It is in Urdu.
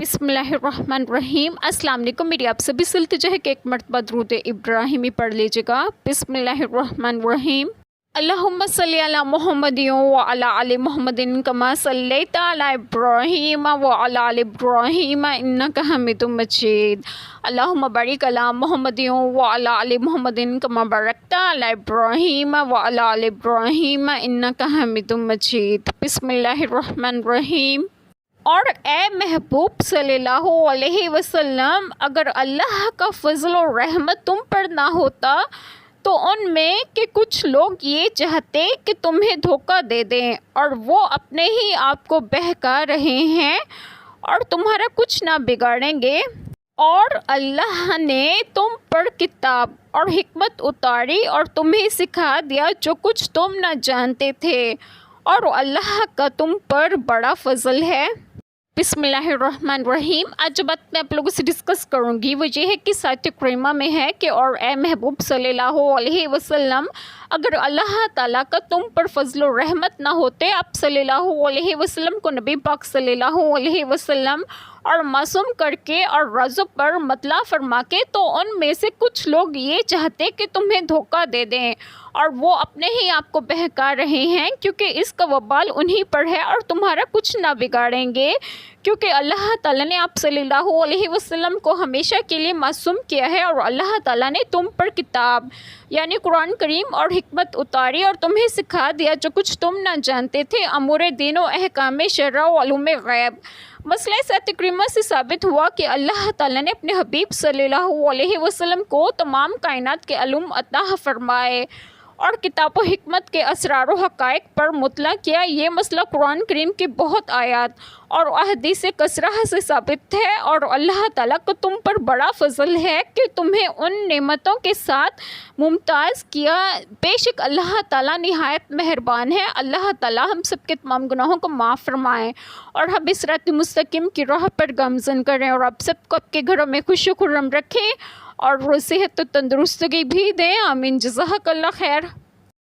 بسم اللہ الرحمن الرحیم۔ السلام علیکم، میری آپ سبھی سے التجا ہے کہ ایک مرتبہ درود ابراہیمی پڑھ لیجیے گا۔ بسم اللہ الرحمن الرحیم۔ اللہم صلی علی محمد وعلی آل محمد کما صلیت علی ابراہیم وعلی آل ابراہیم انک حمید مجید۔ اللہم بارک علی محمد وعلی آل محمد کما بارکت علی ابراہیم وعلی آل ابراہیم انک حمید مجید۔ بسم اللہ الرحمن الرحیم۔ اور اے محبوب صلی اللہ علیہ وسلم، اگر اللہ کا فضل و رحمت تم پر نہ ہوتا تو ان میں کہ کچھ لوگ یہ چاہتے کہ تمہیں دھوکہ دے دیں، اور وہ اپنے ہی آپ کو بہکا رہے ہیں اور تمہارا کچھ نہ بگاڑیں گے۔ اور اللہ نے تم پر کتاب اور حکمت اتاری اور تمہیں سکھا دیا جو کچھ تم نہ جانتے تھے، اور اللہ کا تم پر بڑا فضل ہے۔ بسم اللہ الرحمن الرحیم۔ آج جو بات میں آپ لوگوں سے ڈسکس کروں گی وہ یہ ہے کہ ساتھ کریمہ میں ہے کہ اور اے محبوب صلی اللہ علیہ وسلم، اگر اللہ تعالیٰ کا تم پر فضل و رحمت نہ ہوتے، آپ صلی اللہ علیہ وسلم کو نبی پاک صلی اللہ علیہ وسلم اور معصوم کر کے اور رزق پر مطلع فرما کے، تو ان میں سے کچھ لوگ یہ چاہتے کہ تمہیں دھوکہ دے دیں، اور وہ اپنے ہی آپ کو بہکا رہے ہیں، کیونکہ اس کا وبال انہی پر ہے اور تمہارا کچھ نہ بگاڑیں گے، کیونکہ اللہ تعالیٰ نے آپ صلی اللہ علیہ وسلم کو ہمیشہ کے لیے معصوم کیا ہے، اور اللہ تعالیٰ نے تم پر کتاب یعنی قرآن کریم اور حکمت اتاری اور تمہیں سکھا دیا جو کچھ تم نہ جانتے تھے، امور دین و احکام شرع و علوم غیب۔ مسئلہ سات کریمہ سے ثابت ہوا کہ اللہ تعالیٰ نے اپنے حبیب صلی اللہ علیہ وسلم کو تمام کائنات کے علوم عطا فرمائے اور کتاب و حکمت کے اسرار و حقائق پر مطلع کیا۔ یہ مسئلہ قرآن کریم کی بہت آیات اور احادیث کثرہ سے ثابت ہے، اور اللہ تعالیٰ کو تم پر بڑا فضل ہے کہ تمہیں ان نعمتوں کے ساتھ ممتاز کیا۔ بے شک اللہ تعالیٰ نہایت مہربان ہے۔ اللہ تعالیٰ ہم سب کے تمام گناہوں کو معاف فرمائیں اور ہم اس صراط مستقیم کی راہ پر گامزن کریں، اور آپ سب کو آپ کے گھروں میں خوش و خرم رکھیں اور صحت و تندرستگی بھی دیں۔ آمین۔ جزاک اللہ خیر۔